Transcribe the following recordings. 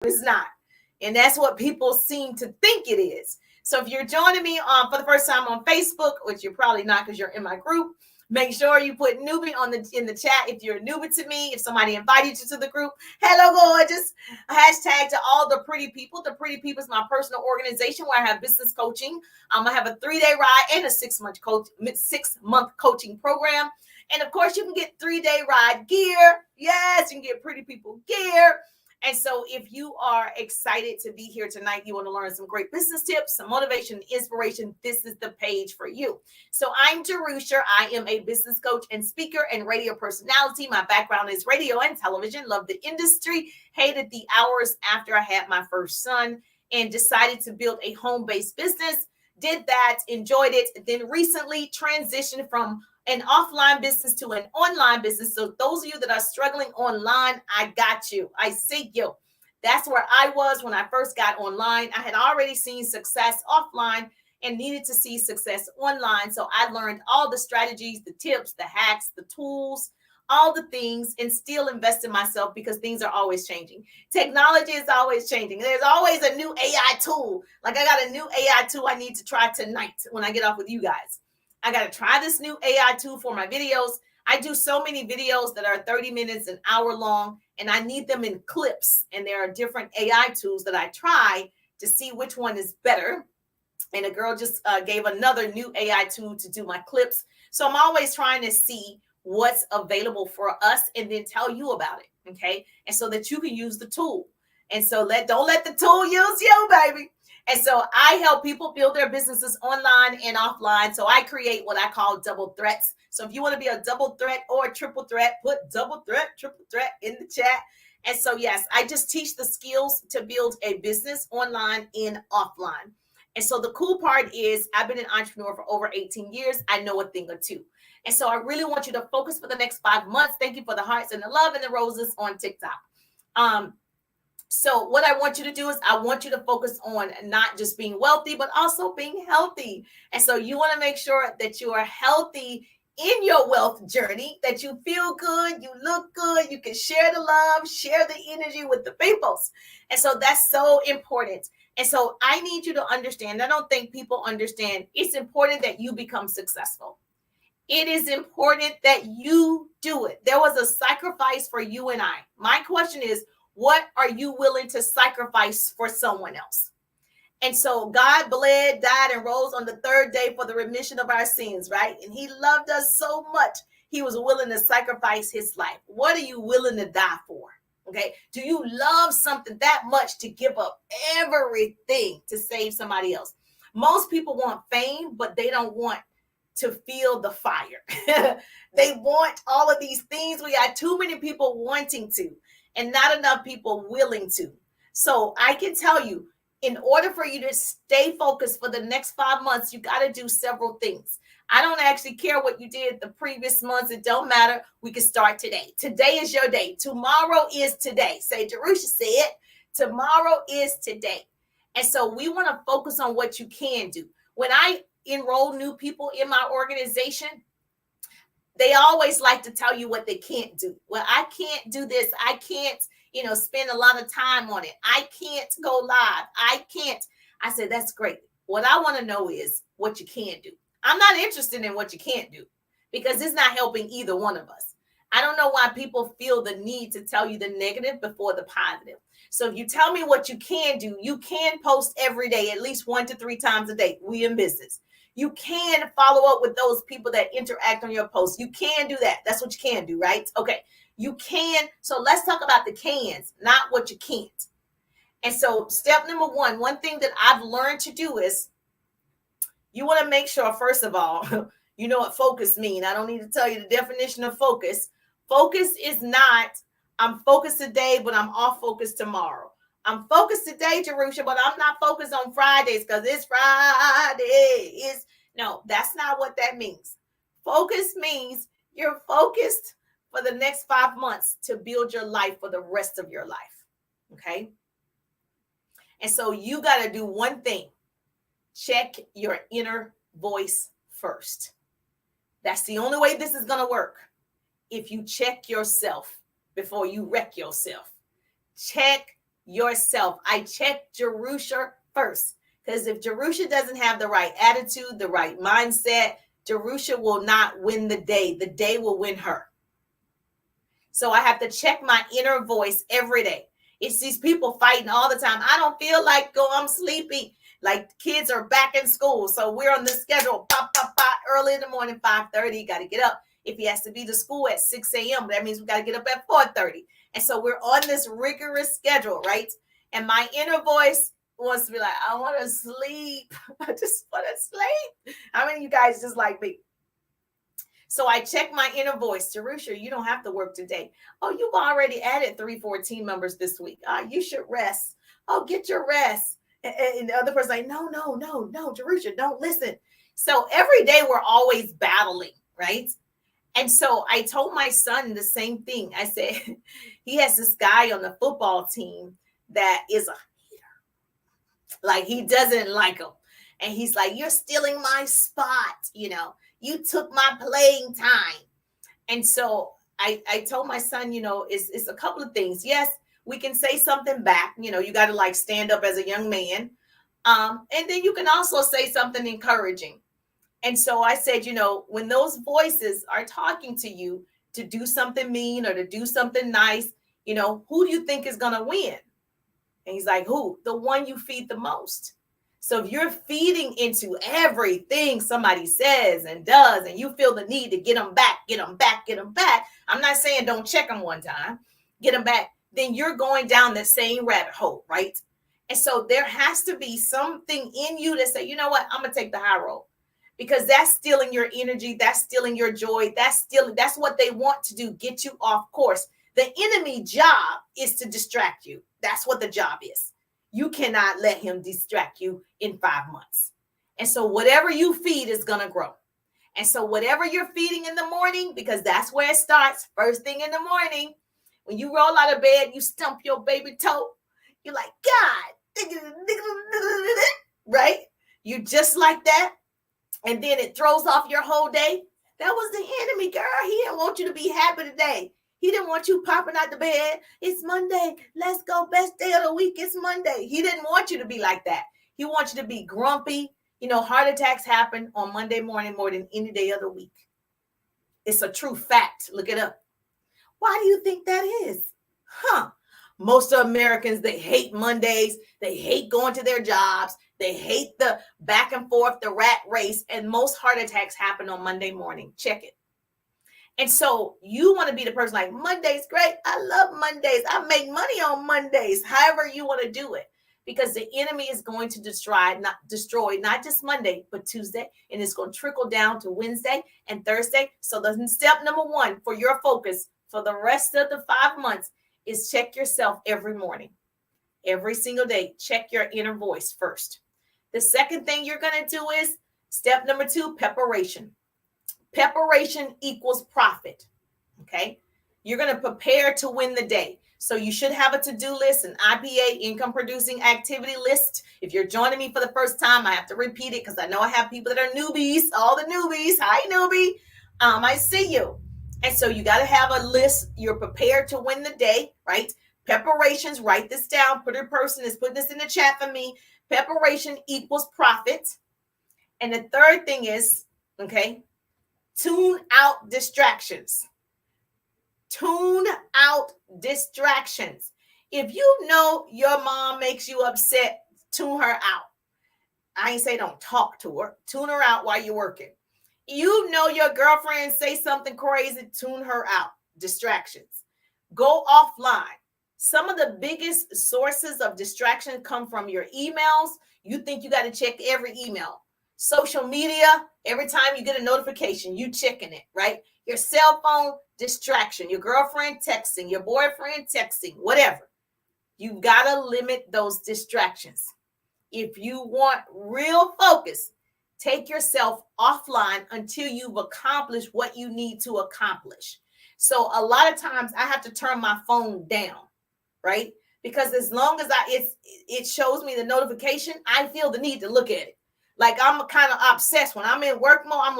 It's not. And that's what people seem to think it is. So if you're joining me for the first time on Facebook, which you're probably not because you're in my group, make sure you put newbie in the chat if you're a newbie to me, if somebody invited you to the group. Hello, gorgeous. Hashtag to all the pretty people. The Pretty People is my personal organization where I have business coaching. I have a 3-day ride and a 6-month coaching program. And of course, you can get 3-day ride gear. Yes, you can get Pretty People gear. And so if you are excited to be here tonight, you want to learn some great business tips, some motivation, inspiration, this is the page for you. So I'm Jerusha. I am a business coach and speaker and radio personality. My background is radio and television. Love the industry. Hated the hours after I had my first son and decided to build a home-based business. Did that, enjoyed it. Then recently transitioned from an offline business to an online business. So those of you that are struggling online, I got you. I see you. That's where I was when I first got online. I had already seen success offline and needed to see success online. So I learned all the strategies, the tips, the hacks, the tools, all the things, and still invest in myself because things are always changing. Technology is always changing. There's always a new AI tool. Like I got a new AI tool I need to try tonight when I get off with you guys. I got to try this new AI tool for my videos. I do so many videos that are 30 minutes, an hour long, and I need them in clips. And there are different AI tools that I try to see which one is better. And a girl just gave another new AI tool to do my clips. So I'm always trying to see what's available for us and then tell you about it. Okay. And so that you can use the tool. And so don't let the tool use you, baby. And so I help people build their businesses online and offline. So I create what I call double threats. So if you want to be a double threat or a triple threat, put double threat, triple threat in the chat. And so, yes, I just teach the skills to build a business online and offline. And so the cool part is I've been an entrepreneur for over 18 years. I know a thing or two. And so I really want you to focus for the next 5 months. Thank you for the hearts and the love and the roses on TikTok. So what I want you to do is I want you to focus on not just being wealthy, but also being healthy. And so you want to make sure that you are healthy in your wealth journey, that you feel good, you look good, you can share the love, share the energy with the peoples. And so that's so important. And so I need you to understand, I don't think people understand, it's important that you become successful. It is important that you do it. There was a sacrifice for you and I. My question is, what are you willing to sacrifice for someone else? And so God bled, died, and rose on the 3rd day for the remission of our sins, right? And he loved us so much, he was willing to sacrifice his life. What are you willing to die for? Okay. Do you love something that much to give up everything to save somebody else? Most people want fame, but they don't want to feel the fire. They want all of these things. We got too many people wanting to, and not enough people willing to. So I can tell you, in order for you to stay focused for the next 5 months, you got to do several things. I don't actually care what you did the previous months. It don't matter. We can start today. Today is your day. Tomorrow is today. Say, Jerusha said, tomorrow is today. And so we want to focus on what you can do. When I enroll new people in my organization, they always like to tell you what they can't do. Well, I can't do this. I can't, spend a lot of time on it. I can't go live. I can't. I said, that's great. What I want to know is what you can do. I'm not interested in what you can't do because it's not helping either one of us. I don't know why people feel the need to tell you the negative before the positive. So if you tell me what you can do, you can post every day, at least 1 to 3 times a day. We in business. You can follow up with those people that interact on your posts. You can do that. That's what you can do, right? Okay. You can. So let's talk about the cans, not what you can't. And so step number one thing that I've learned to do is you want to make sure, first of all, you know what focus means. I don't need to tell you the definition of focus. Focus is not, I'm focused today, but I'm off focus tomorrow. I'm focused today, Jerusha, but I'm not focused on Fridays because it's Friday. No, that's not what that means. Focus means you're focused for the next 5 months to build your life for the rest of your life. Okay. And so you got to do one thing. Check your inner voice first. That's the only way this is going to work. If you check yourself before you wreck yourself. Check yourself. I check Jerusha first, because if Jerusha doesn't have the right attitude, the right mindset, Jerusha will not win the day. The day will win her. So I have to check my inner voice every day. It's these people fighting all the time. I don't feel like go. I'm sleepy. Like kids are back in school. So we're on the schedule. Pop, pop, pop. Early in the morning, 5:30. Got to get up. If he has to be to school at 6 a.m., that means we got to get up at 4:30. And so we're on this rigorous schedule, right? And my inner voice wants to be like, I want to sleep. I just want to sleep. How many of you guys just like me? So I check my inner voice. Jerusha, you don't have to work today. Oh, you've already added 314 members this week. You should rest. Oh, get your rest. And the other person like, no, Jerusha, don't listen. So every day we're always battling, right? And so I told my son the same thing. I said, he has this guy on the football team that is a hater. Like, he doesn't like him. And he's like, you're stealing my spot. You took my playing time. And so I told my son, it's a couple of things. Yes, we can say something back. You got to like stand up as a young man. And then you can also say something encouraging. And so I said, when those voices are talking to you to do something mean or to do something nice, who do you think is going to win? And he's like, who? The one you feed the most. So if you're feeding into everything somebody says and does, and you feel the need to get them back, I'm not saying don't check them one time, get them back, then you're going down the same rabbit hole, right? And so there has to be something in you that say, you know what, I'm going to take the high road. Because that's stealing your energy, that's stealing your joy, that's what they want to do, get you off course. The enemy job is to distract you. That's what the job is. You cannot let him distract you in 5 months. And so whatever you feed is going to grow. And so whatever you're feeding in the morning, because that's where it starts, first thing in the morning, when you roll out of bed, you stump your baby toe. You're like, God, right? You just like that. And then it throws off your whole day. That was the enemy, girl. He didn't want you to be happy today. He didn't want you popping out the bed. It's Monday. Let's go. Best day of the week. It's Monday. He didn't want you to be like that. He wants you to be grumpy. Heart attacks happen on Monday morning more than any day of the week. It's a true fact. Look it up. Why do you think that is? Most of Americans, they hate Mondays. They hate going to their jobs. They hate the back and forth, the rat race. And most heart attacks happen on Monday morning. Check it. And so you want to be the person like, Monday's great. I love Mondays. I make money on Mondays. However you want to do it. Because the enemy is going to destroy not just Monday, but Tuesday. And it's going to trickle down to Wednesday and Thursday. So the step number 1 for your focus for the rest of the 5 months is check yourself every morning. Every single day, check your inner voice first. The second thing you're going to do is step number 2, preparation. Preparation equals profit. Okay. You're going to prepare to win the day. So you should have a to-do list, an IPA, income producing activity list. If you're joining me for the first time, I have to repeat it because I know I have people that are newbies, all the newbies. Hi, newbie. I see you. And so you got to have a list. You're prepared to win the day, right? Preparations, write this down. Put this in the chat for me. Preparation equals profit. And the third thing is, okay, tune out distractions. Tune out distractions. If you know your mom makes you upset, tune her out. I ain't say don't talk to her. Tune her out while you're working. You know your girlfriend say something crazy, tune her out. Distractions. Go offline. Some of the biggest sources of distraction come from your emails. You think you got to check every email. Social media, every time you get a notification, you checking it, right? Your cell phone, distraction. Your girlfriend texting, your boyfriend texting, whatever. You got to limit those distractions. If you want real focus, take yourself offline until you've accomplished what you need to accomplish. So a lot of times I have to turn my phone down, right? Because as long as it shows me the notification, I feel the need to look at it. Like I'm kind of obsessed. When I'm in work mode, I'm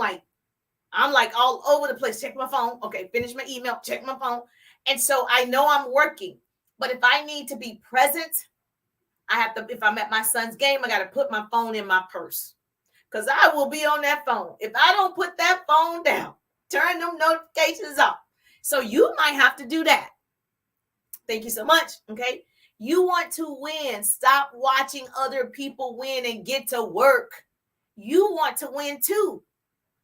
like all over the place. Check my phone. Okay, finish my email, check my phone. And so I know I'm working. But if I need to be present, I have to, if I'm at my son's game, I got to put my phone in my purse because I will be on that phone. If I don't put that phone down, turn them notifications off. So you might have to do that. Thank you so much. Okay. You want to win. Stop watching other people win and get to work. You want to win too.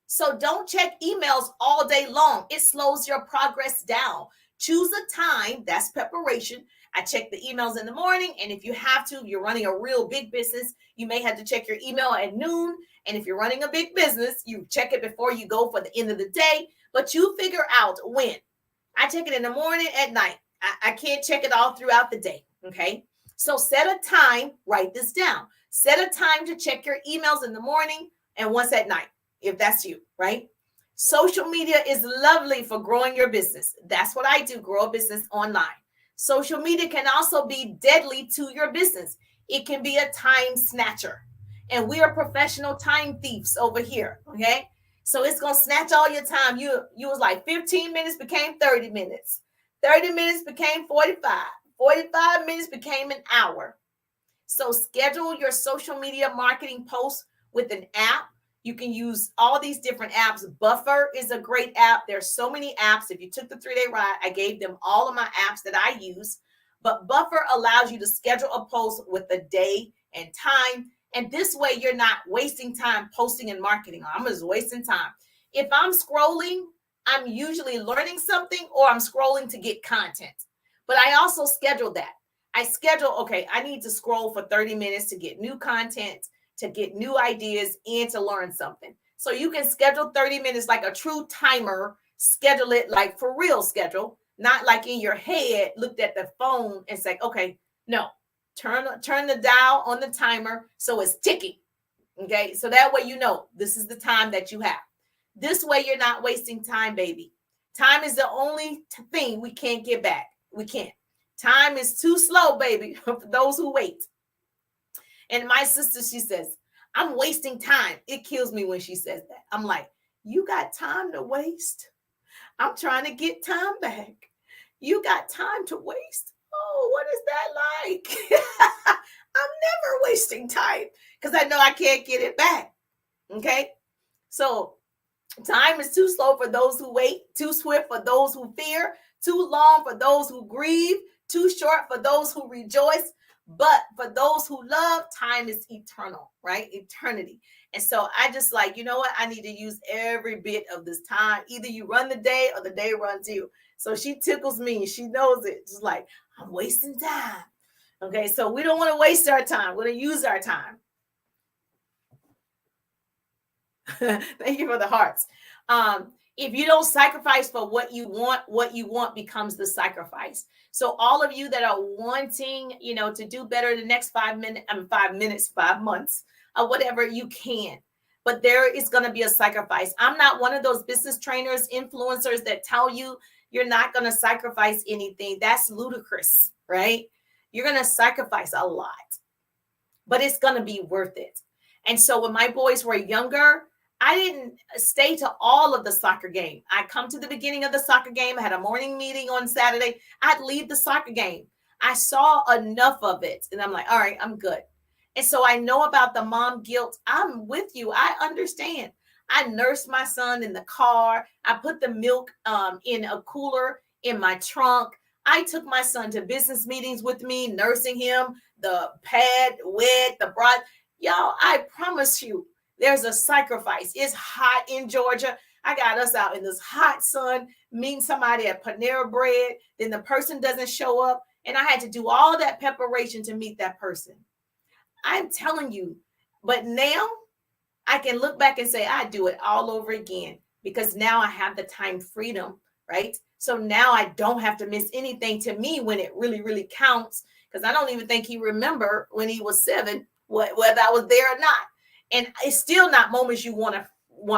So don't check emails all day long. It slows your progress down. Choose a time, that's preparation. I check the emails in the morning, and if you have to, you're running a real big business, you may have to check your email at noon. And if you're running a big business, you check it before you go for the end of the day, but you figure out when. I check it in the morning, at night. I can't check it all throughout the day, okay? So set a time, write this down. Set a time to check your emails in the morning and once at night, if that's you, right? Social media is lovely for growing your business. That's what I do, grow a business online. Social media can also be deadly to your business. It can be a time snatcher. And we are professional time thieves over here, okay? So it's going to snatch all your time. You was like 15 minutes became 30 minutes. 30 minutes became 45. 45 minutes became an hour. So schedule your social media marketing posts with an app. You can use all these different apps. Buffer is a great app. There's so many apps. If you took the 3-day ride, I gave them all of my apps that I use. But Buffer allows you to schedule a post with the day and time. And this way, you're not wasting time posting and marketing. I'm just wasting time. If I'm scrolling, I'm usually learning something or I'm scrolling to get content. But I also schedule that. I schedule, okay, I need to scroll for 30 minutes to get new content, to get new ideas, and to learn something. So you can schedule 30 minutes like a true timer, schedule it like for real schedule, not like in your head, looked at the phone and say, okay, no, turn the dial on the timer so it's ticking. Okay, so that way you know this is the time that you have. This way you're not wasting time, baby. Time is the only thing we can't get back. We can't. Time is too slow, baby, for those who wait. And my sister, she says, I'm wasting time. It kills me when she says that. I'm like, you got time to waste? I'm trying to get time back. You got time to waste? Oh, what is that like? I'm never wasting time because I know I can't get it back. Okay? So time is too slow for those who wait, too swift for those who fear, too long for those who grieve, too short for those who rejoice. But for those who love, time is eternal, right? Eternity. And so I just like, you know what? I need to use every bit of this time. Either you run the day or the day runs you. So she tickles me. She knows it. Just like, I'm wasting time. Okay, so we don't want to waste our time. We're going to use our time. Thank you for the hearts. If you don't sacrifice for what you want becomes the sacrifice. So all of you that are wanting, to do better the next 5 minutes, 5 months, or whatever you can. But there is going to be a sacrifice. I'm not one of those business trainers, influencers that tell you you're not going to sacrifice anything. That's ludicrous, right? You're going to sacrifice a lot, but it's going to be worth it. And so when my boys were younger, I didn't stay to all of the soccer game. I'd come to the beginning of the soccer game. I had a morning meeting on Saturday. I'd leave the soccer game. I saw enough of it. And I'm like, all right, I'm good. And so I know about the mom guilt. I'm with you. I understand. I nursed my son in the car. I put the milk in a cooler in my trunk. I took my son to business meetings with me, nursing him, the pad wet, the broth. Y'all, I promise you, there's a sacrifice. It's hot in Georgia. I got us out in this hot sun, meeting somebody at Panera Bread. Then the person doesn't show up. And I had to do all that preparation to meet that person. I'm telling you, but now I can look back and say, I do it all over again because now I have the time freedom, right? So now I don't have to miss anything. To me, when it really, really counts, because I don't even think he remembered when he was 7, whether I was there or not. And it's still not moments you want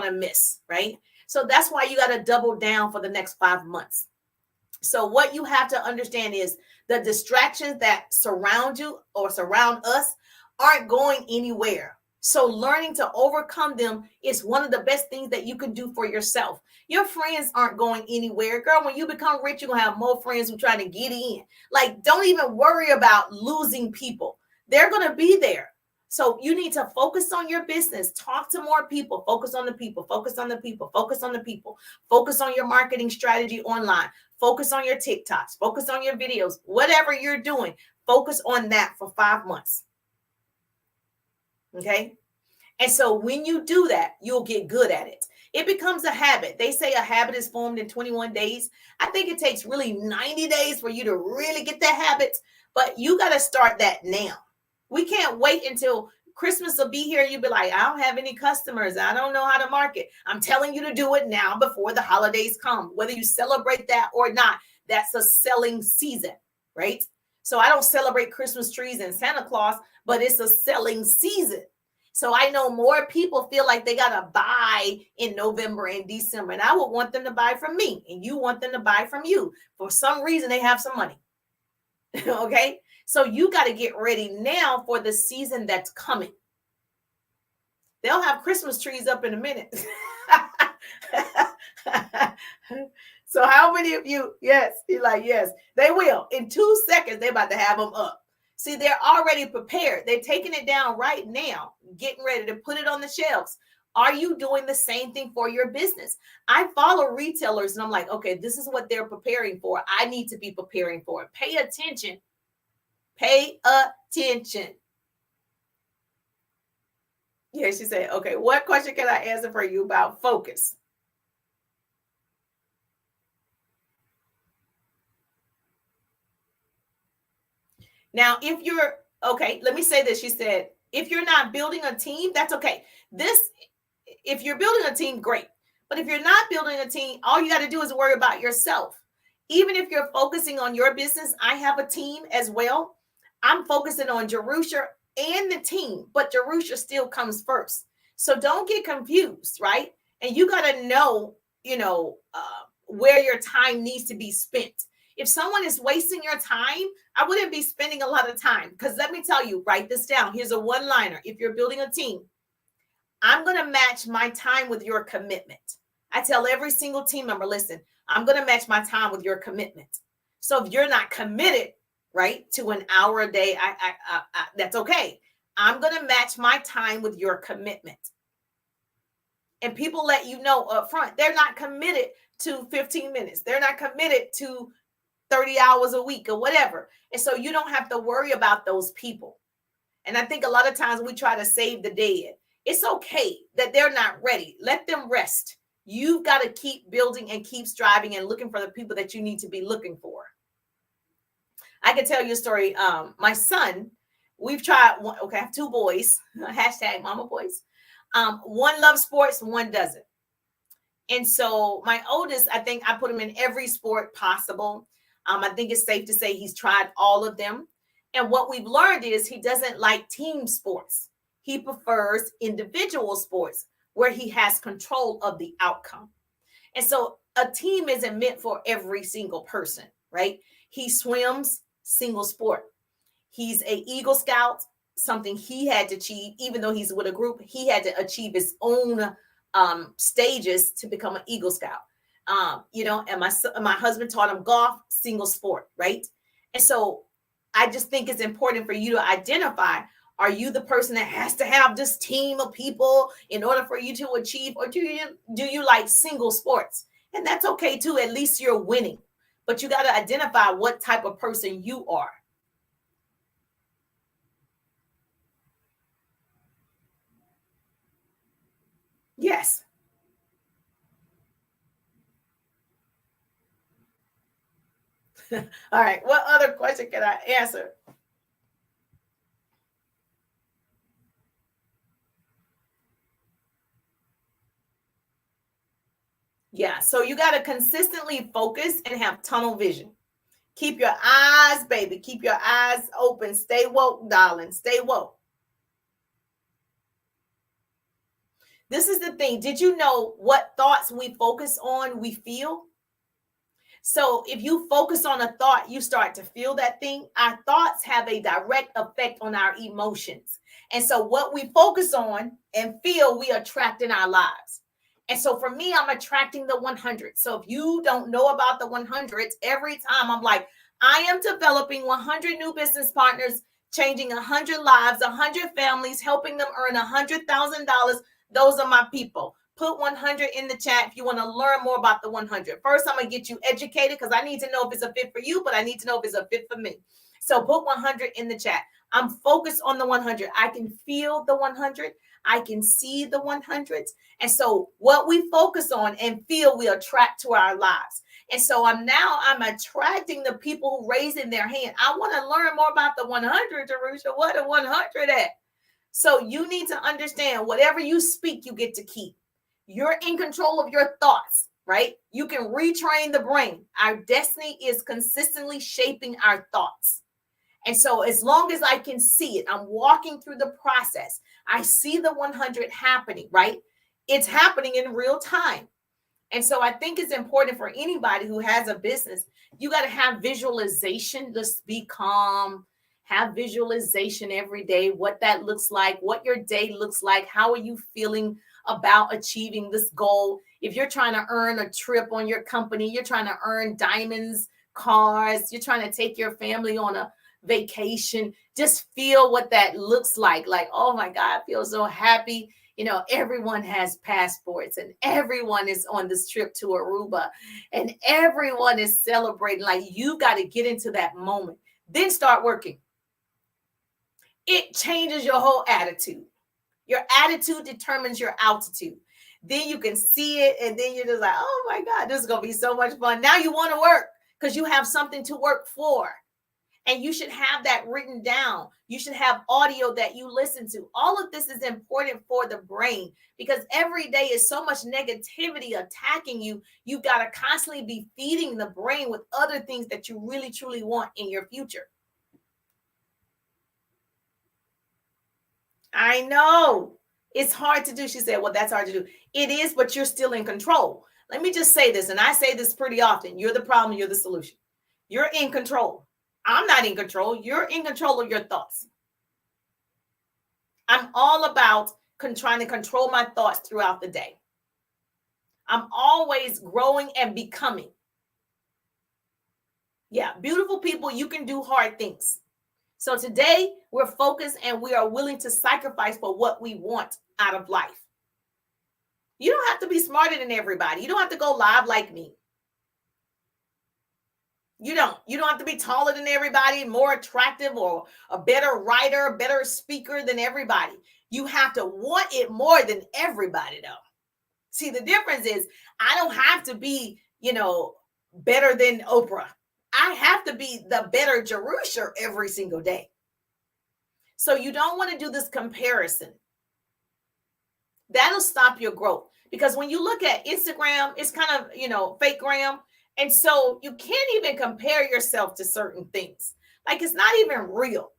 to miss, right? So that's why you got to double down for the next 5 months. So what you have to understand is the distractions that surround you or surround us aren't going anywhere. So learning to overcome them is one of the best things that you can do for yourself. Your friends aren't going anywhere. Girl, when you become rich, you're going to have more friends who trying to get in. Like, don't even worry about losing people. They're going to be there. So you need to focus on your business. Talk to more people. Focus on the people. Focus on the people. Focus on the people. Focus on your marketing strategy online. Focus on your TikToks. Focus on your videos. Whatever you're doing, focus on that for 5 months. Okay. And so when you do that, you'll get good at it. It becomes a habit. They say a habit is formed in 21 days. I think it takes really 90 days for you to really get that habit, but you got to start that now. We can't wait until Christmas will be here. You'll be like, I don't have any customers. I don't know how to market. I'm telling you to do it now before the holidays come. Whether you celebrate that or not, that's a selling season, right? So I don't celebrate Christmas trees and Santa Claus, but it's a selling season. So I know more people feel like they got to buy in November and December, and I would want them to buy from me, and you want them to buy from you. For some reason, they have some money. Okay. So you got to get ready now for the season that's coming. They'll have Christmas trees up in a minute. So how many of you, yes, you're like, yes, they will. In 2 seconds, they're about to have them up. See, they're already prepared. They're taking it down right now, getting ready to put it on the shelves. Are you doing the same thing for your business? I follow retailers and I'm like, okay, this is what they're preparing for. I need to be preparing for it. Pay attention. Pay attention. Yeah, she said, okay, what question can I answer for you about focus? Now, if you're, okay, let me say this. She said, if you're not building a team, that's okay. If you're building a team, great. But if you're not building a team, all you got to do is worry about yourself. Even if you're focusing on your business, I have a team as well. I'm focusing on Jerusha and the team, but Jerusha still comes first. So don't get confused, right? And you got to know, where your time needs to be spent. If someone is wasting your time, I wouldn't be spending a lot of time, because let me tell you, write this down. Here's a one-liner. If you're building a team, I'm going to match my time with your commitment. I tell every single team member, listen, I'm going to match my time with your commitment. So if you're not committed, right, to an hour a day, that's okay. I'm going to match my time with your commitment. And people let you know up front, they're not committed to 15 minutes. They're not committed to 30 hours a week or whatever. And so you don't have to worry about those people. And I think a lot of times we try to save the dead. It's okay that they're not ready. Let them rest. You've got to keep building and keep striving and looking for the people that you need to be looking for. I can tell you a story. My son, we've tried, okay, I have 2 boys, hashtag mama boys. One loves sports, one doesn't. And so my oldest, I think I put him in every sport possible. I think it's safe to say he's tried all of them. And what we've learned is he doesn't like team sports. He prefers individual sports where he has control of the outcome. And so a team isn't meant for every single person, right? He swims, single sport. He's an Eagle Scout, something he had to achieve. Even though he's with a group, he had to achieve his own stages to become an Eagle Scout. And my husband taught him golf, single sport, right? And so I just think it's important for you to identify, are you the person that has to have this team of people in order for you to achieve, or do you like single sports? And that's okay too. At least you're winning. But you got to identify what type of person you are. Yes. All right. What other question can I answer? Yeah. So you got to consistently focus and have tunnel vision. Keep your eyes, baby. Keep your eyes open. Stay woke, darling. Stay woke. This is the thing. Did you know what thoughts we focus on, we feel? So if you focus on a thought, you start to feel that thing. Our thoughts have a direct effect on our emotions. And so what we focus on and feel, we attract in our lives. And so for me, I'm attracting the 100. So if you don't know about the 100s, every time I'm like, I am developing 100 new business partners, changing 100 lives, 100 families, helping them earn $100,000. Those are my people. Put 100 in the chat if you want to learn more about the 100. First, I'm going to get you educated because I need to know if it's a fit for you, but I need to know if it's a fit for me. So put 100 in the chat. I'm focused on the 100. I can feel the 100. I can see the 100s. And so what we focus on and feel, we attract to our lives. And so I'm attracting the people who raising their hand. I want to learn more about the 100, Jerusha. What a 100 at? So you need to understand whatever you speak, you get to keep. You're in control of your thoughts, right? You can retrain the brain. Our destiny is consistently shaping our thoughts. And so as long as I can see it, I'm walking through the process. I see the 100 happening, right? It's happening in real time. And so I think it's important for anybody who has a business, you got to have visualization. Just be calm, have visualization every day, what that looks like, what your day looks like. How are you feeling about achieving this goal? If you're trying to earn a trip on your company, you're trying to earn diamonds, cars, you're trying to take your family on a vacation, just feel what that looks like. Like, oh my God, I feel so happy. You know, everyone has passports and everyone is on this trip to Aruba and everyone is celebrating. Like, you got to get into that moment, then start working. It changes your whole attitude. Your attitude determines your altitude. Then you can see it and then you're just like, oh my God, this is going to be so much fun. Now you want to work because you have something to work for. And you should have that written down. You should have audio that you listen to. All of this is important for the brain because every day is so much negativity attacking you. You've got to constantly be feeding the brain with other things that you really, truly want in your future. I know it's hard to do. She said, well, that's hard to do. It is, but you're still in control. Let me just say this, and I say this pretty often. You're the problem. You're the solution. You're in control. I'm not in control. You're in control of your thoughts. I'm all about trying to control my thoughts throughout the day. I'm always growing and becoming. Yeah, beautiful people, you can do hard things. So today we're focused and we are willing to sacrifice for what we want out of life. You don't have to be smarter than everybody. You don't have to go live like me. You don't have to be taller than everybody, more attractive, or a better writer, a better speaker than everybody. You have to want it more than everybody, though. See, the difference is I don't have to be, better than Oprah. I have to be the better Jerusha every single day. So you don't want to do this comparison. That'll stop your growth. Because when you look at Instagram, it's kind of, fake gram. And so you can't even compare yourself to certain things. Like, it's not even real.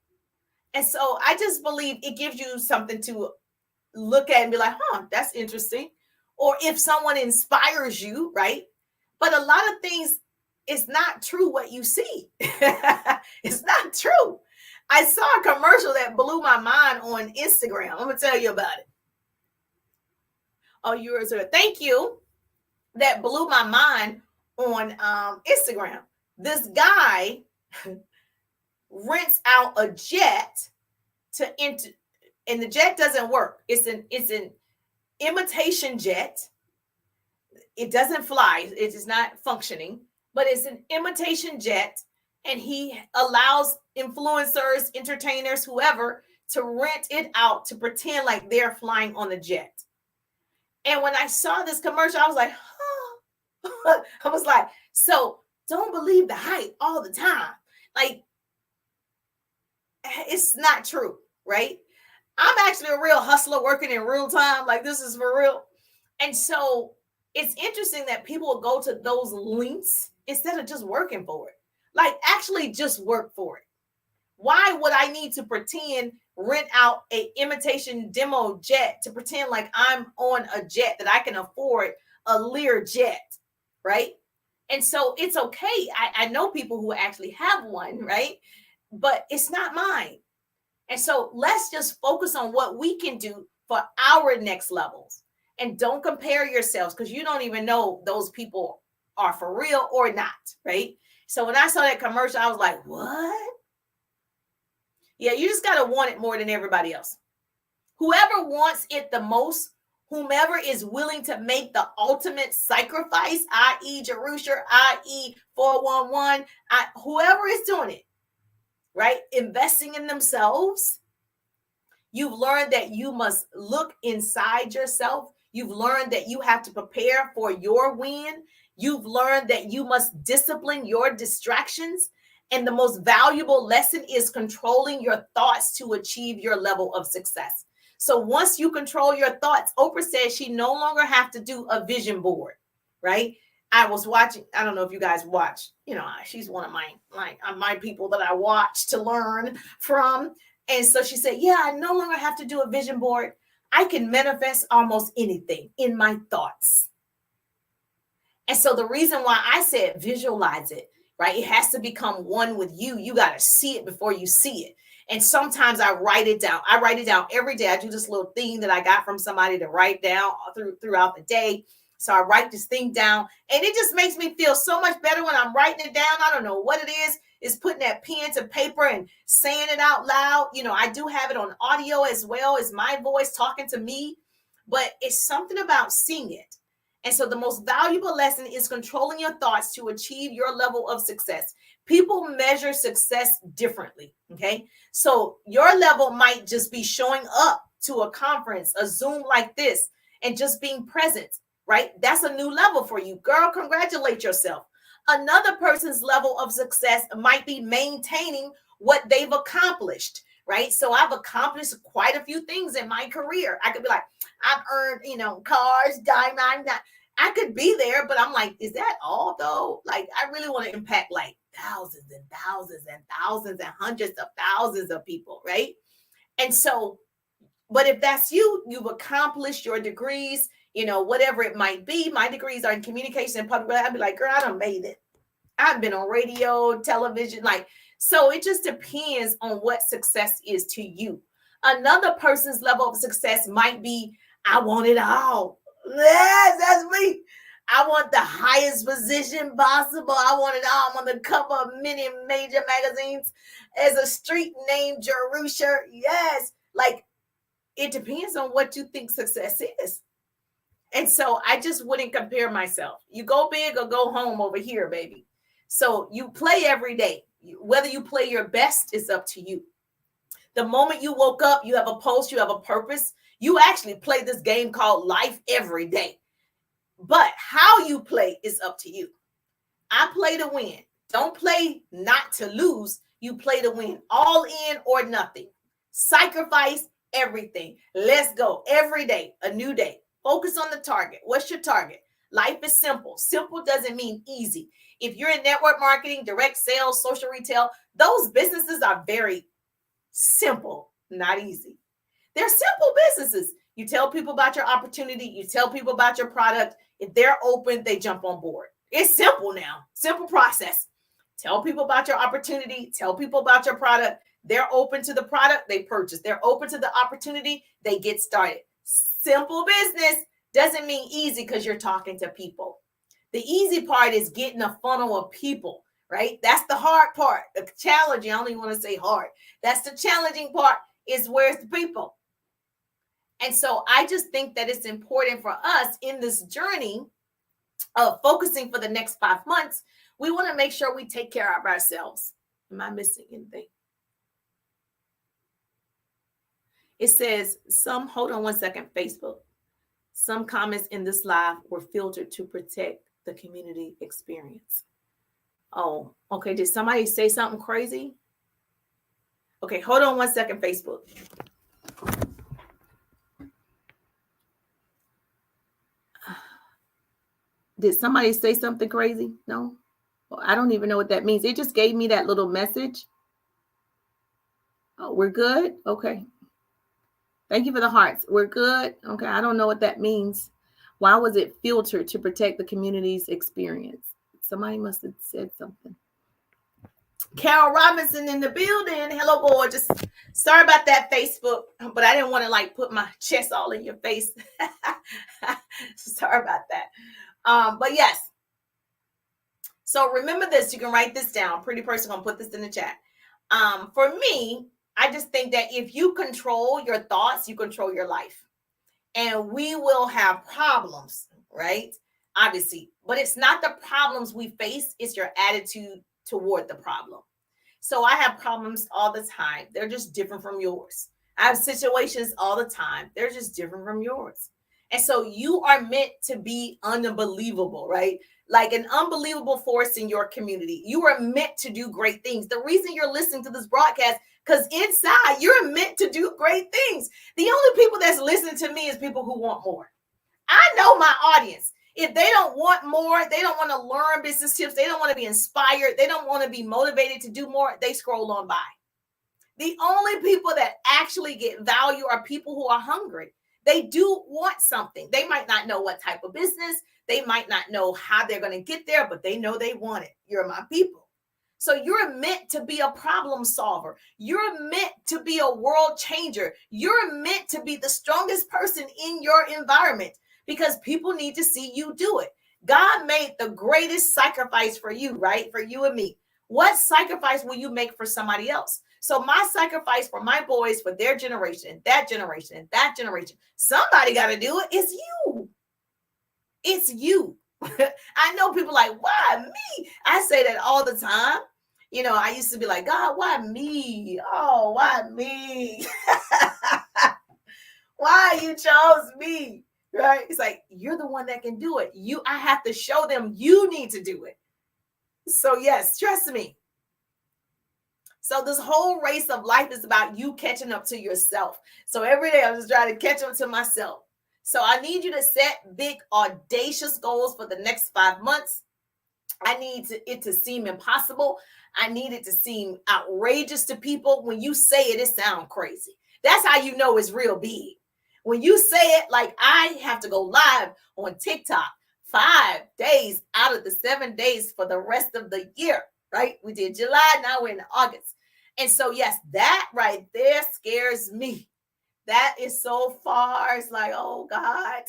And so I just believe it gives you something to look at and be like, that's interesting. Or if someone inspires you, right? But a lot of things, it's not true what you see. It's not true. I saw a commercial that blew my mind on Instagram. I'm going to tell you about it. Oh, yours are. Thank you. That blew my mind on Instagram. This guy rents out a jet to enter, and the jet doesn't work. It's an imitation jet. It doesn't fly. It is not functioning, but it's an imitation jet, and he allows influencers, entertainers, whoever, to rent it out to pretend like they're flying on the jet. And when I saw this commercial, I was like, I was like, so don't believe the hype all the time. Like, it's not true, right? I'm actually a real hustler working in real time. Like, this is for real. And so it's interesting that people will go to those links instead of just working for it. Like, actually just work for it. Why would I need to pretend, rent out a imitation demo jet to pretend like I'm on a jet that I can afford, a Lear jet, right? And so it's okay. I know people who actually have one, right? But it's not mine. And so let's just focus on what we can do for our next levels. And don't compare yourselves, because you don't even know those people are for real or not, right? So when I saw that commercial, I was like, what? Yeah, you just got to want it more than everybody else. Whoever wants it the most, whomever is willing to make the ultimate sacrifice, i.e. Jerusha, i.e. 411, whoever is doing it, right? Investing in themselves. You've learned that you must look inside yourself. You've learned that you have to prepare for your win. You've learned that you must discipline your distractions. And the most valuable lesson is controlling your thoughts to achieve your level of success. So once you control your thoughts, Oprah says she no longer have to do a vision board, right? I was watching, I don't know if you guys watch, she's one of my people that I watch to learn from. And so she said, yeah, I no longer have to do a vision board. I can manifest almost anything in my thoughts. And so the reason why I said visualize it, right? It has to become one with you. You got to see it before you see it. And sometimes I write it down. I write it down every day. I do this little thing that I got from somebody to write down throughout the day. So I write this thing down, and it just makes me feel so much better when I'm writing it down. I don't know what it is putting that pen to paper and saying it out loud. I do have it on audio as well as my voice talking to me, but it's something about seeing it. And so the most valuable lesson is controlling your thoughts to achieve your level of success. People measure success differently, okay? So your level might just be showing up to a conference, a Zoom like this, and just being present, right? That's a new level for you. Girl, congratulate yourself. Another person's level of success might be maintaining what they've accomplished, right? So I've accomplished quite a few things in my career. I could be like, I've earned, cars, diamond. I could be there, but I'm like, is that all though? Like, I really want to impact like thousands and thousands and thousands and hundreds of thousands of people, right? And so, but if that's you, you've accomplished your degrees, whatever it might be. My degrees are in communication and public. I'd be like, girl, I done made it. I've been on radio, television, so it just depends on what success is to you. Another person's level of success might be, I want it all. Yes, that's me. I want the highest position possible. I want it all. I'm on the cover of many major magazines as a street named Jerusha. Yes. It depends on what you think success is. And so I just wouldn't compare myself. You go big or go home over here, baby. So you play every day. Whether you play your best is up to you. The moment you woke up, you have a pulse, you have a purpose. You actually play this game called life every day. But how you play is up to you. I play to win. Don't play not to lose. You play to win. All in or nothing. Sacrifice everything. Let's go. Every day, a new day. Focus on the target. What's your target? Life is simple. Simple doesn't mean easy. If you're in network marketing, direct sales, social retail, those businesses are very simple, not easy. They're simple businesses. You tell people about your opportunity. You tell people about your product. If they're open, they jump on board. It's simple now. Simple process. Tell people about your opportunity. Tell people about your product. They're open to the product. They purchase. They're open to the opportunity. They get started. Simple business doesn't mean easy because you're talking to people. The easy part is getting a funnel of people, right? That's the hard part. The challenging, I don't even want to say hard. That's the challenging part, is where's the people? And so I just think that it's important for us in this journey of focusing for the next 5 months. We want to make sure we take care of ourselves. Am I missing anything? It says hold on one second, Facebook. Some comments in this live were filtered to protect the community experience. Oh, okay. Did somebody say something crazy? Okay, hold on one second, Facebook. Did somebody say something crazy? No? Well, I don't even know what that means. It just gave me that little message. Oh, we're good? Okay. Thank you for the hearts. We're good? Okay, I don't know what that means. Why was it filtered to protect the community's experience? Somebody must have said something. Carol Robinson in the building. Hello, gorgeous. Sorry about that, Facebook, but I didn't want to like put my chest all in your face. Sorry about that. But yes. So remember this. You can write this down. Pretty person gonna put this in the chat. For me, I just think that if you control your thoughts, you control your life. And we will have problems, right? Obviously, but it's not the problems we face, it's your attitude toward the problem. So I have problems all the time. They're just different from yours. I have situations all the time. They're just different from yours. And so you are meant to be unbelievable, right? Like an unbelievable force in your community. You are meant to do great things. The reason you're listening to this broadcast, because inside you're meant to do great things. The only people that's listening to me is people who want more. I know my audience. If they don't want more, they don't want to learn business tips, they don't want to be inspired, they don't want to be motivated to do more, they scroll on by. The only people that actually get value are people who are hungry. They do want something. They might not know what type of business, they might not know how they're going to get there, but they know they want it. You're my people. So you're meant to be a problem solver. You're meant to be a world changer. You're meant to be the strongest person in your environment because people need to see you do it. God made the greatest sacrifice for you, right? For you and me. What sacrifice will you make for somebody else? So my sacrifice for my boys, for their generation, that generation, and that generation, somebody got to do it. It's you. It's you. I know people like, why me? I say that all the time. You know, I used to be like, God, why me? Oh, why me? Why you chose me? Right? It's like, you're the one that can do it. I have to show them you need to do it. So yes, trust me. So this whole race of life is about you catching up to yourself. So every day I'm just trying to catch up to myself. So I need you to set big, audacious goals for the next 5 months. I need it to seem impossible. I need it to seem outrageous to people. When you say it, it sounds crazy. That's how you know it's real big. When you say it, like I have to go live on TikTok 5 days out of the 7 days for the rest of the year, right? We did July, now we're in August. And so, yes, that right there scares me. That is so far. It's like, oh, God.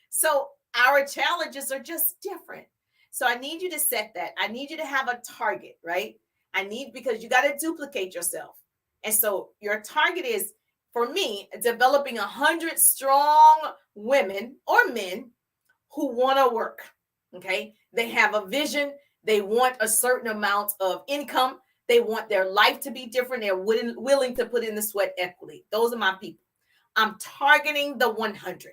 So our challenges are just different. So I need you to set that. I need you to have a target, right? Because you got to duplicate yourself. And so your target is, for me, developing 100 strong women or men who want to work, okay? They have a vision. They want a certain amount of income. They want their life to be different. They're willing to put in the sweat equity. Those are my people. I'm targeting the 100.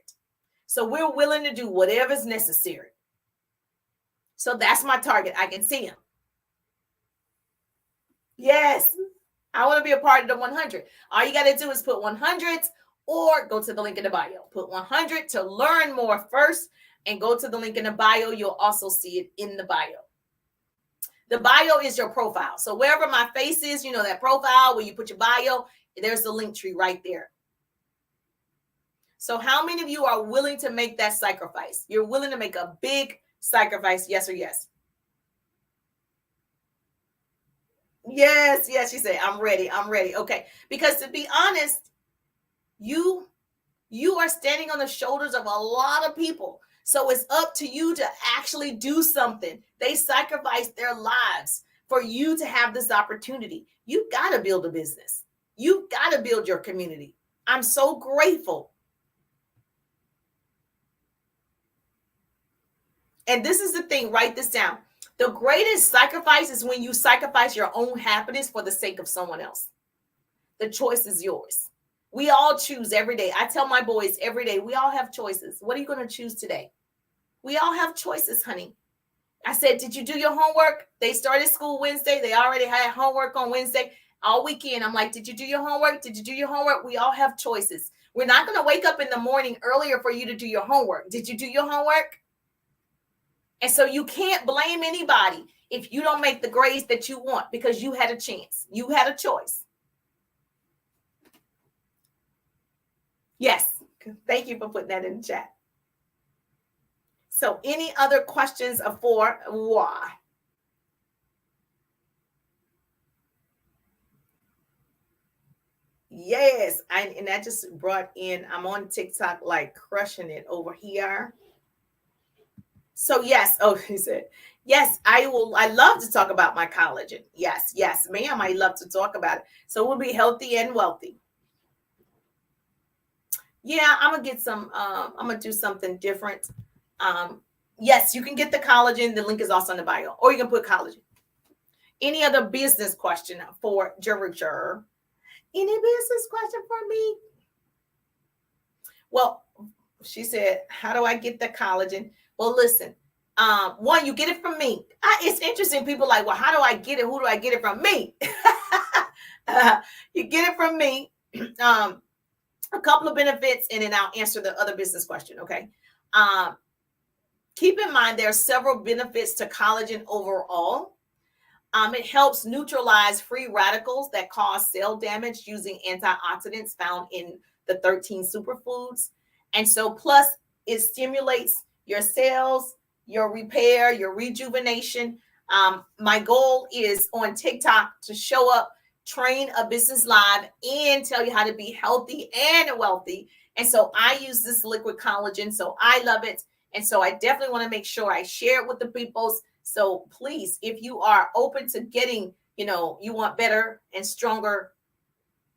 So we're willing to do whatever's necessary. So that's my target. I can see them. Yes, I want to be a part of the 100. All you got to do is put 100 or go to the link in the bio. Put 100 to learn more first and go to the link in the bio. You'll also see it in the bio. The bio is your profile. So wherever my face is, you know, that profile where you put your bio, there's the link tree right there. So how many of you are willing to make that sacrifice? You're willing to make a big sacrifice, yes or yes? Yes, she said, I'm ready. Okay. Because to be honest, you are standing on the shoulders of a lot of people. So it's up to you to actually do something. They sacrificed their lives for you to have this opportunity. You've got to build a business. You've got to build your community. I'm so grateful. And this is the thing, write this down. The greatest sacrifice is when you sacrifice your own happiness for the sake of someone else. The choice is yours. We all choose every day. I tell my boys every day, we all have choices. What are you going to choose today? We all have choices, honey. I said, did you do your homework? They started school Wednesday. They already had homework on Wednesday. All weekend, I'm like, did you do your homework? Did you do your homework? We all have choices. We're not going to wake up in the morning earlier for you to do your homework. Did you do your homework? And so you can't blame anybody if you don't make the grades that you want because you had a chance. You had a choice. Yes. Thank you for putting that in the chat. So any other questions for why? Yes, and that just brought in, I'm on TikTok like crushing it over here. So yes, oh, he said, yes, I love to talk about my collagen. Yes, yes, ma'am, I love to talk about it. So we'll be healthy and wealthy. Yeah, I'm gonna get some, I'm gonna do something different. Yes, you can get the collagen. The link is also in the bio, or you can put collagen. Any other business question for Jerusha? Any business question for me? Well, she said, how do I get the collagen? Well, listen, one, you get it from me. It's interesting. People like, well, how do I get it? Who do I get it from? Me. You get it from me. A couple of benefits, and then I'll answer the other business question. Okay. Keep in mind there are several benefits to collagen overall. It helps neutralize free radicals that cause cell damage using antioxidants found in the 13 superfoods. And so, plus, it stimulates your cells, your repair, your rejuvenation. My goal is on TikTok to show up, train a business live, and tell you how to be healthy and wealthy. And so, I use this liquid collagen. So, I love it. And so, I definitely want to make sure I share it with the peoples. So please, if you are open to getting, you want better and stronger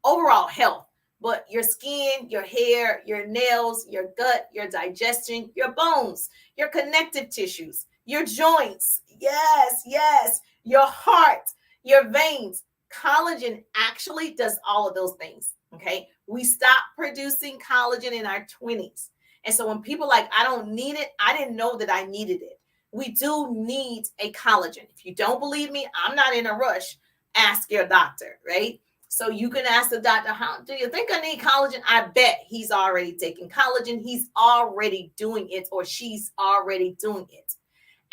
overall health, but your skin, your hair, your nails, your gut, your digestion, your bones, your connective tissues, your joints, yes, yes, your heart, your veins. Collagen actually does all of those things. Okay. We stop producing collagen in our 20s. And so when people like, I don't need it, I didn't know that I needed it. We do need a collagen. If you don't believe me, I'm not in a rush. Ask your doctor, right? So you can ask the doctor, how do you think I need collagen? I bet he's already taking collagen. He's already doing it, or she's already doing it.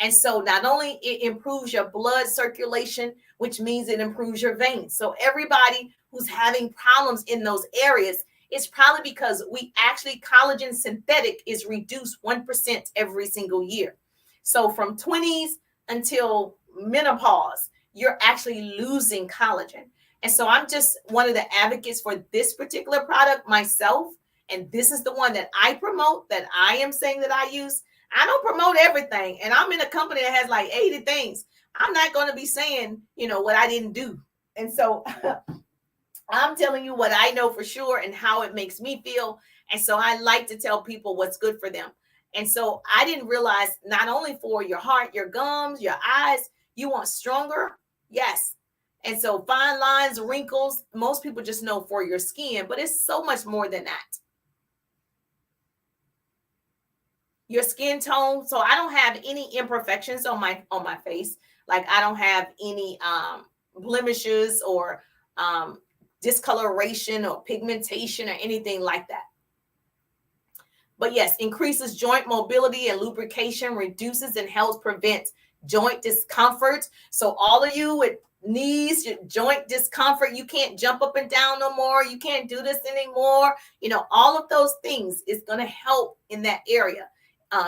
And so not only it improves your blood circulation, which means it improves your veins. So everybody who's having problems in those areas, it's probably because we actually, collagen synthetic is reduced 1% every single year. So from 20s until menopause, you're actually losing collagen. And so I'm just one of the advocates for this particular product myself. And this is the one that I promote, that I am saying that I use. I don't promote everything. And I'm in a company that has like 80 things. I'm not going to be saying, what I didn't do. And so I'm telling you what I know for sure and how it makes me feel. And so I like to tell people what's good for them. And so I didn't realize, not only for your heart, your gums, your eyes, you want stronger. Yes. And so fine lines, wrinkles, most people just know for your skin, but it's so much more than that. Your skin tone. So I don't have any imperfections on my face. Like I don't have any blemishes or discoloration or pigmentation or anything like that. But yes, increases joint mobility and lubrication, reduces and helps prevent joint discomfort. So all of you with knees, your joint discomfort, you can't jump up and down no more. You can't do this anymore. All of those things is going to help in that area.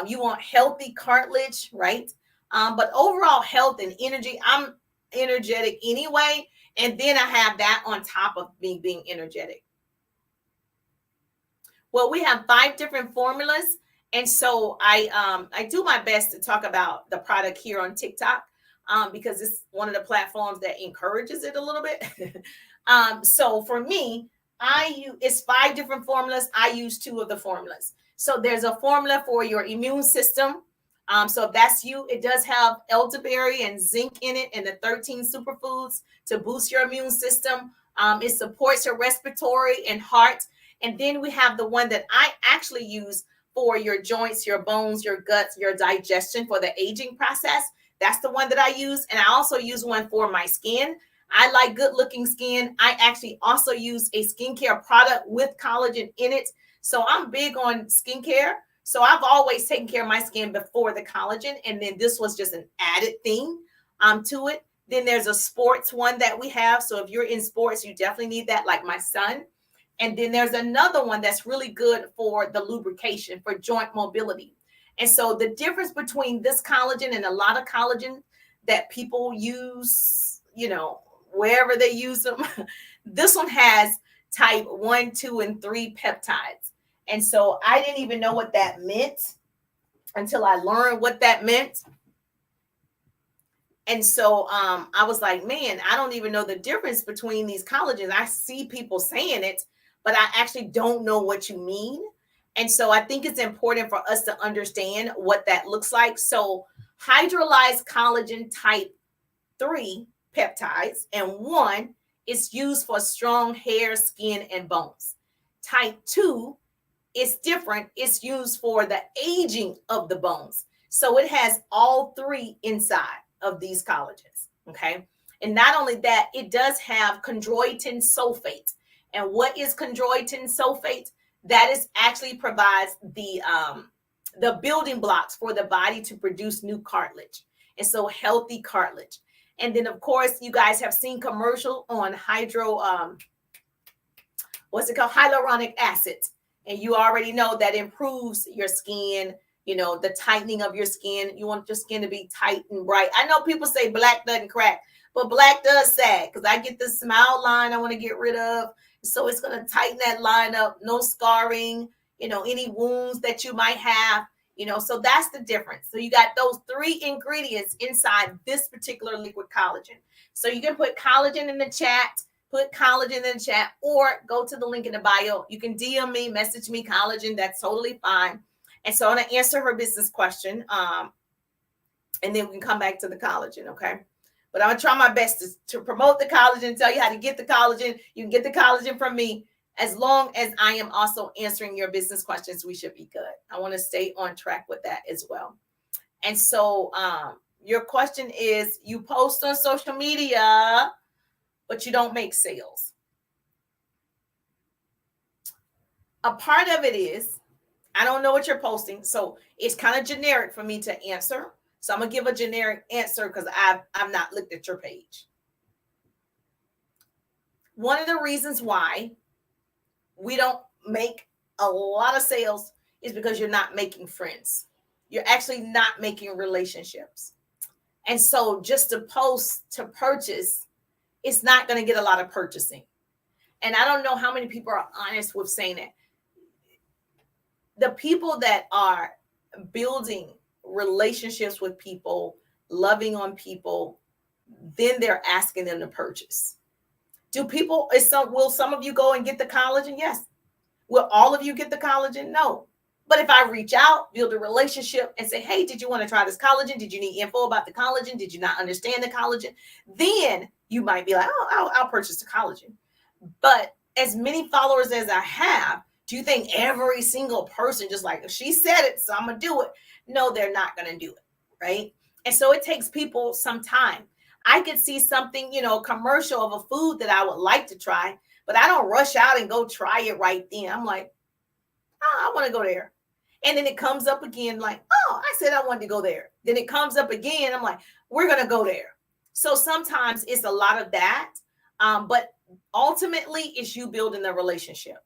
You want healthy cartilage, right? But overall health and energy, I'm energetic anyway. And then I have that on top of me being energetic. Well, we have 5 different formulas. And so I do my best to talk about the product here on TikTok because it's one of the platforms that encourages it a little bit. So for me, it's 5 different formulas. I use 2 of the formulas. So there's a formula for your immune system. So if that's you, it does have elderberry and zinc in it and the 13 superfoods to boost your immune system. It supports your respiratory and heart. And then we have the one that I actually use for your joints, your bones, your guts, your digestion for the aging process. That's the one that I use. And I also use one for my skin. I like good looking skin. I actually also use a skincare product with collagen in it. So I'm big on skincare. So I've always taken care of my skin before the collagen. And then this was just an added thing to it. Then there's a sports one that we have. So if you're in sports, you definitely need that, like my son. And then there's another one that's really good for the lubrication, for joint mobility. And so the difference between this collagen and a lot of collagen that people use, wherever they use them, this one has type 1, 2, and 3 peptides. And so I didn't even know what that meant until I learned what that meant. And so I was like, man, I don't even know the difference between these collagens. I see people saying it, but I actually don't know what you mean. And so I think it's important for us to understand what that looks like. So hydrolyzed collagen type 3 peptides and 1 is used for strong hair, skin, and bones. Type 2 is different. It's used for the aging of the bones. So it has all 3 inside of these collagens. Okay. And not only that, it does have chondroitin sulfate. And what is chondroitin sulfate? That is actually provides the building blocks for the body to produce new cartilage. And so healthy cartilage. And then of course, you guys have seen commercial on hyaluronic acid. And you already know that improves your skin, the tightening of your skin. You want your skin to be tight and bright. I know people say black doesn't crack, but black does sag because I get this smile line I want to get rid of. So it's going to tighten that line up, no scarring, any wounds that you might have, so that's the difference. So you got those 3 ingredients inside this particular liquid collagen. So you can put collagen in the chat, or go to the link in the bio. You can DM me, message me collagen. That's totally fine. And so I'm going to answer her business question. And then we can come back to the collagen. Okay. But I'm going to try my best to promote the collagen, tell you how to get the collagen. You can get the collagen from me. As long as I am also answering your business questions, we should be good. I want to stay on track with that as well. And so your question is, you post on social media, but you don't make sales. A part of it is, I don't know what you're posting. So it's kind of generic for me to answer. So I'm going to give a generic answer because I've not looked at your page. One of the reasons why we don't make a lot of sales is because you're not making friends. You're actually not making relationships. And so just to post to purchase, it's not going to get a lot of purchasing. And I don't know how many people are honest with saying it. The people that are building relationships with people, loving on people, then they're asking them to purchase. Will some of you go and get the collagen? Yes. Will all of you get the collagen? No. But if I reach out, build a relationship and say, hey, did you want to try this collagen? Did you need info about the collagen? Did you not understand the collagen? Then you might be like, oh, I'll purchase the collagen. But as many followers as I have, do you think every single person just like, she said it, so I'm going to do it? No, they're not going to do it, right? And so it takes people some time. I could see something, commercial of a food that I would like to try, but I don't rush out and go try it right then. I'm like, oh, I want to go there. And then it comes up again like, oh, I said I wanted to go there. Then it comes up again. I'm like, we're going to go there. So sometimes it's a lot of that. But ultimately, it's you building a relationship.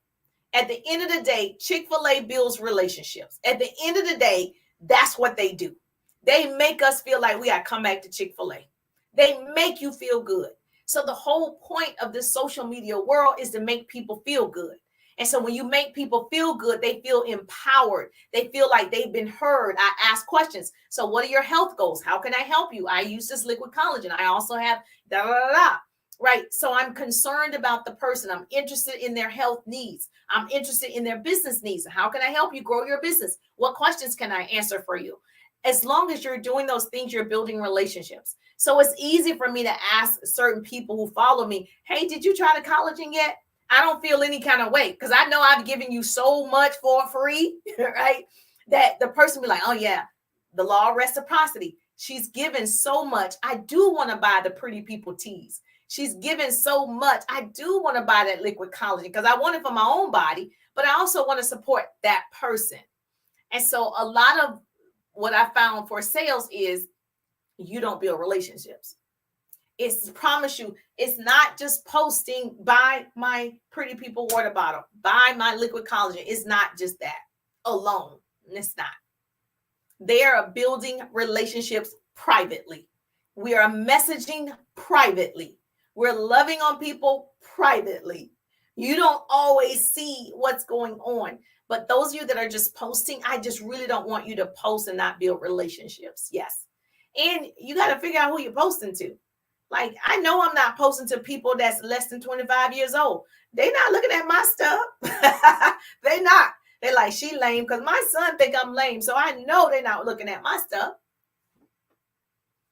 At the end of the day, Chick-fil-A builds relationships. At the end of the day, that's what they do. They make us feel like we got to come back to Chick-fil-A. They make you feel good. So the whole point of this social media world is to make people feel good. And so when you make people feel good, they feel empowered. They feel like they've been heard. I ask questions. So what are your health goals? How can I help you? I use this liquid collagen. I also have da da da da. Right. So I'm concerned about the person. I'm interested in their health needs. I'm interested in their business needs. How can I help you grow your business? What questions can I answer for you? As long as you're doing those things, you're building relationships. So it's easy for me to ask certain people who follow me, hey, did you try the collagen yet? I don't feel any kind of way because I know I've given you so much for free, right? That the person be like, oh yeah, the law of reciprocity. She's given so much. I do want to buy the Pretty People teas. She's given so much. I do want to buy that liquid collagen because I want it for my own body, but I also want to support that person. And so a lot of what I found for sales is you don't build relationships. It's promise you, it's not just posting, buy my Pretty People water bottle, buy my liquid collagen. It's not just that alone. It's not. They are building relationships privately. We are messaging privately. We're loving on people privately. You don't always see what's going on. But those of you that are just posting, I just really don't want you to post and not build relationships. Yes. And you got to figure out who you're posting to. Like, I know I'm not posting to people that's less than 25 years old. They're not looking at my stuff. They're not. They're like, she lame, because my son think I'm lame. So I know they're not looking at my stuff.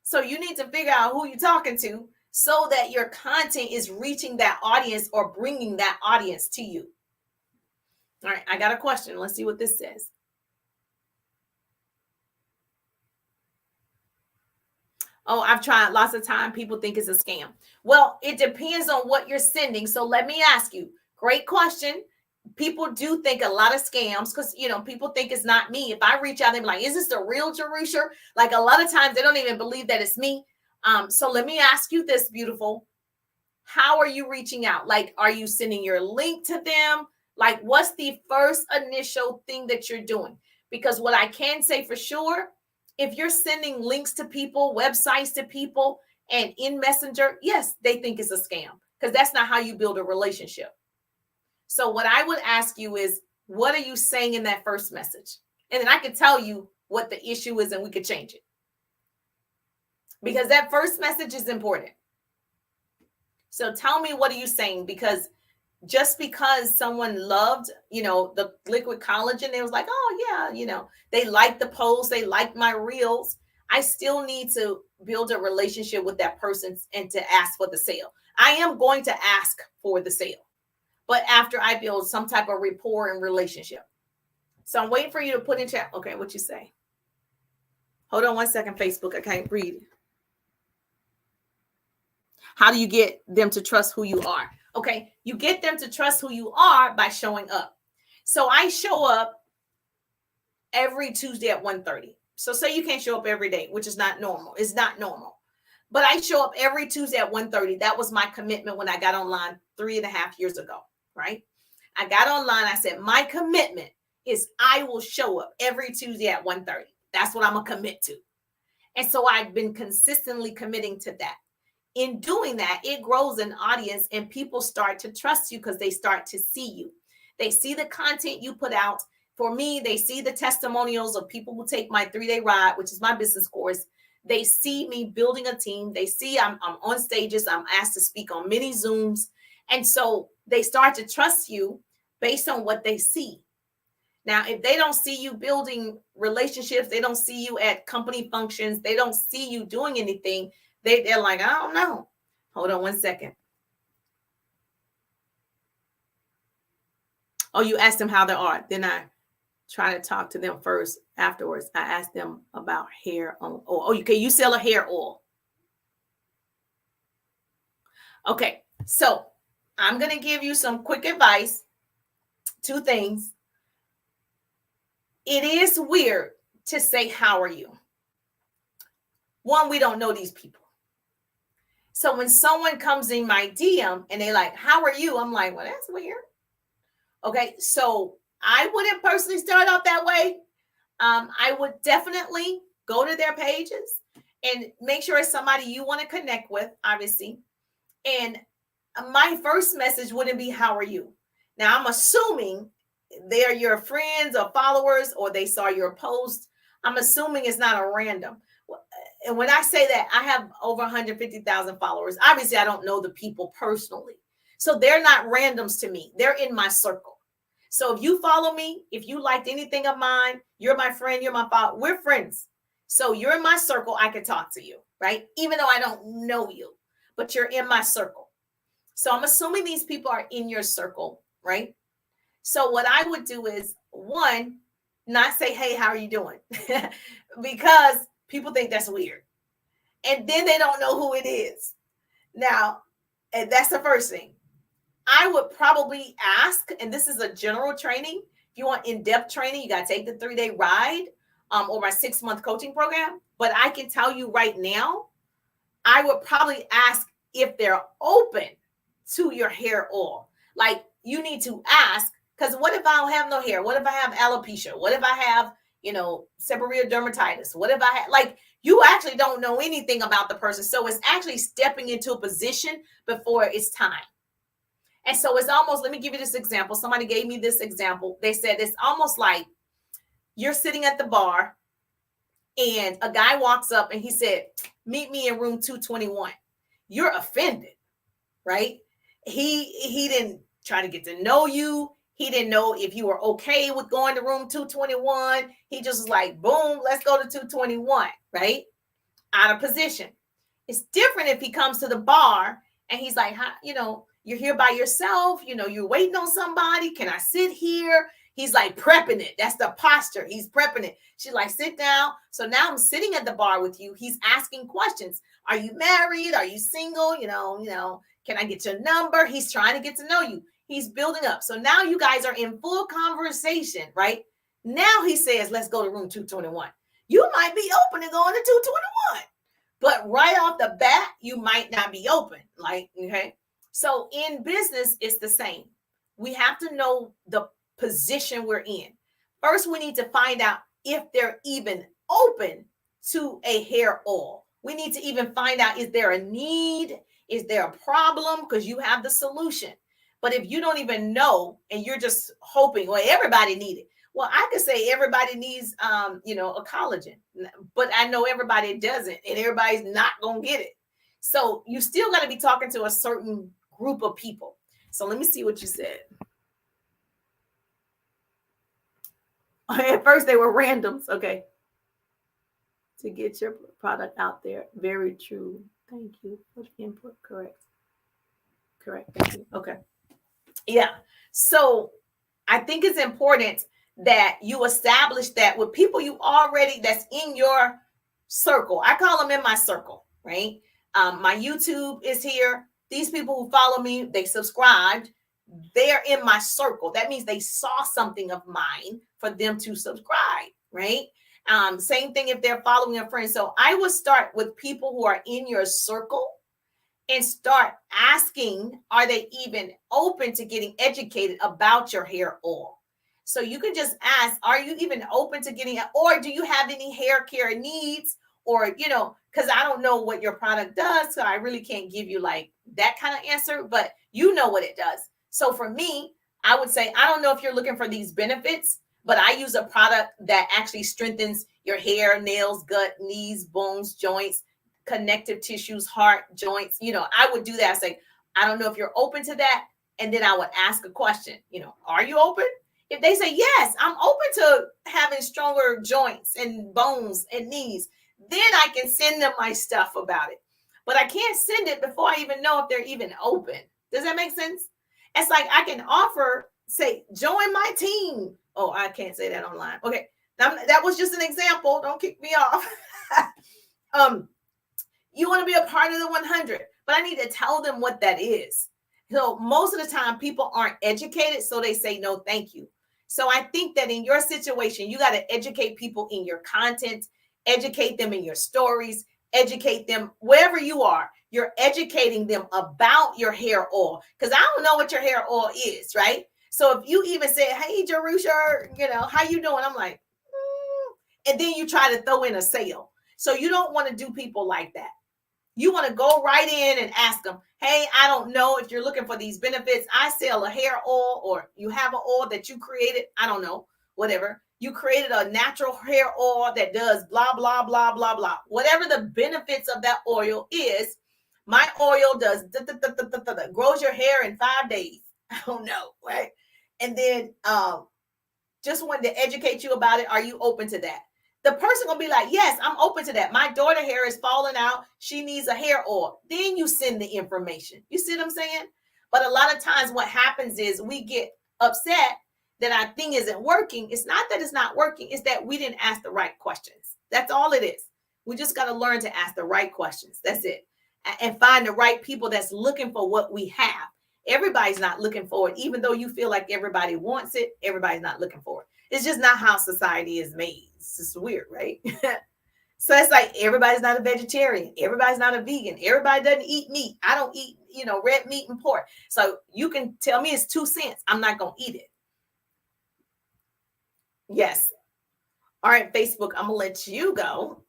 So you need to figure out who you're talking to so that your content is reaching that audience or bringing that audience to you. All right, I got a question. Let's see what this says. Oh, I've tried lots of time. People think it's a scam. Well, it depends on what you're sending. So let me ask you, great question. People do think a lot of scams because, people think it's not me. If I reach out, they're like, is this the real Jerusha? Like, a lot of times they don't even believe that it's me. So let me ask you this, beautiful. How are you reaching out? Like, are you sending your link to them? Like, what's the first initial thing that you're doing? Because what I can say for sure, if you're sending links to people, websites to people, and in Messenger, yes, they think it's a scam because that's not how you build a relationship. So what I would ask you is, what are you saying in that first message? And then I can tell you what the issue is and we could change it. Because that first message is important. So tell me, what are you saying? Because just because someone loved, the liquid collagen, they was like, oh yeah, they liked the post, they liked my reels. I still need to build a relationship with that person and to ask for the sale. I am going to ask for the sale, but after I build some type of rapport and relationship. So I'm waiting for you to put in chat. Okay, what you say? Hold on one second, Facebook. I can't read. How do you get them to trust who you are? Okay, you get them to trust who you are by showing up. So I show up every Tuesday at 1:30. So say you can't show up every day, which is not normal. It's not normal. But I show up every Tuesday at 1:30. That was my commitment when I got online 3.5 years ago, right? I got online. I said, my commitment is I will show up every Tuesday at 1:30. That's what I'm going to commit to. And so I've been consistently committing to that. In doing that, it grows an audience and people start to trust you because they start to see you. They see the content you put out. For me, they see the testimonials of people who take my 3-day ride, which is my business course. They see me building a team. They see I'm on stages. I'm asked to speak on many Zooms. And so they start to trust you based on what they see. Now, if they don't see you building relationships, they don't see you at company functions, they don't see you doing anything, they're like, I don't know. Hold on one second. Oh, you asked them how they are. Then I try to talk to them first. Afterwards, I asked them about hair oil. Oh, okay, you sell a hair oil. Okay, so I'm going to give you some quick advice. 2 things. It is weird to say, how are you? One, we don't know these people. So when someone comes in my DM and they're like, how are you? I'm like, well, that's weird. Okay, so I wouldn't personally start off that way. I would definitely go to their pages and make sure it's somebody you want to connect with, obviously. And my first message wouldn't be, how are you? Now, I'm assuming they're your friends or followers, or they saw your post. I'm assuming it's not a random. And when I say that, I have over 150,000 followers. Obviously, I don't know the people personally. So they're not randoms to me. They're in my circle. So if you follow me, if you liked anything of mine, you're my friend, you're my follower, we're friends. So you're in my circle, I can talk to you, right? Even though I don't know you, but you're in my circle. So I'm assuming these people are in your circle, right? So what I would do is, one, not say, hey, how are you doing? Because people think that's weird. And then they don't know who it is. Now, and that's the first thing. I would probably ask, and this is a general training. If you want in-depth training, you got to take the 3-day ride or my 6-month coaching program. But I can tell you right now, I would probably ask if they're open to your hair oil. Like, you need to ask, because what if I don't have no hair? What if I have alopecia? What if I have, seborrheic dermatitis. What if I had, like, you actually don't know anything about the person. So it's actually stepping into a position before it's time. And so it's almost, let me give you this example. Somebody gave me this example. They said it's almost like you're sitting at the bar and a guy walks up and he said, meet me in room 221. You're offended, right? He didn't try to get to know you. He didn't know if you were okay with going to room 221. He just was like, boom, let's go to 221, right? Out of position. It's different if he comes to the bar and he's like, you're here by yourself. You're waiting on somebody. Can I sit here? He's like prepping it. That's the posture. He's prepping it. She's like, sit down. So now I'm sitting at the bar with you. He's asking questions. Are you married? Are you single? Can I get your number? He's trying to get to know you. He's building up. So now you guys are in full conversation, right? Now he says, let's go to room 221. You might be open to going to 221, but right off the bat, you might not be open. Okay. So in business, it's the same. We have to know the position we're in. First, we need to find out if they're even open to a hair oil. We need to even find out, is there a need? Is there a problem? Because you have the solution. But if you don't even know and you're just hoping, well, everybody needs it. Well, I could say everybody needs, a collagen, but I know everybody doesn't, and everybody's not going to get it. So you still got to be talking to a certain group of people. So let me see what you said. At first they were randoms. Okay. To get your product out there. Very true. Thank you for the input. Correct. Thank you. Okay. Yeah. So I think it's important that you establish that with people that's in your circle. I call them in my circle, right? My YouTube is here. These people who follow me, they subscribed. They're in my circle. That means they saw something of mine for them to subscribe, right? Same thing if they're following a friend. So I would start with people who are in your circle and start asking, are they even open to getting educated about your hair oil? So you can just ask, are you even open to getting it? Or do you have any hair care needs? Or, because I don't know what your product does. So I really can't give you like that kind of answer, but you know what it does. So for me, I would say, I don't know if you're looking for these benefits, but I use a product that actually strengthens your hair, nails, gut, knees, bones, joints, connective tissues, heart, joints. I would do that. I say, I don't know if you're open to that. And then I would ask a question, are you open? If they say, yes, I'm open to having stronger joints and bones and knees, then I can send them my stuff about it. But I can't send it before I even know if they're even open. Does that make sense? It's like I can offer, say, join my team. Oh, I can't say that online. Okay. That was just an example. Don't kick me off. You want to be a part of the 100, but I need to tell them what that is. So most of the time people aren't educated, so they say, no, thank you. So I think that in your situation, you got to educate people in your content, educate them in your stories, educate them wherever you are. You're educating them about your hair oil, because I don't know what your hair oil is, right? So if you even say, hey, Jerusha, how you doing? I'm like, and then you try to throw in a sale. So you don't want to do people like that. You want to go right in and ask them, hey, I don't know if you're looking for these benefits. I sell a hair oil, or you have an oil that you created. I don't know, whatever. You created a natural hair oil that does blah, blah, blah, blah, blah. Whatever the benefits of that oil is, my oil does grows your hair in 5 days. I don't know, right? And then just wanted to educate you about it. Are you open to that? The person gonna be like, yes, I'm open to that. My daughter hair is falling out. She needs a hair oil. Then you send the information. You see what I'm saying? But a lot of times what happens is we get upset that our thing isn't working. It's not that it's not working. It's that we didn't ask the right questions. That's all it is. We just got to learn to ask the right questions. That's it. And find the right people that's looking for what we have. Everybody's not looking for it. Even though you feel like everybody wants it, everybody's not looking for it. It's just not how society is made. It's just weird, right? So it's like everybody's not a vegetarian. Everybody's not a vegan. Everybody doesn't eat meat. I don't eat, red meat and pork. So you can tell me it's 2 cents. I'm not going to eat it. Yes. All right, Facebook, I'm gonna let you go.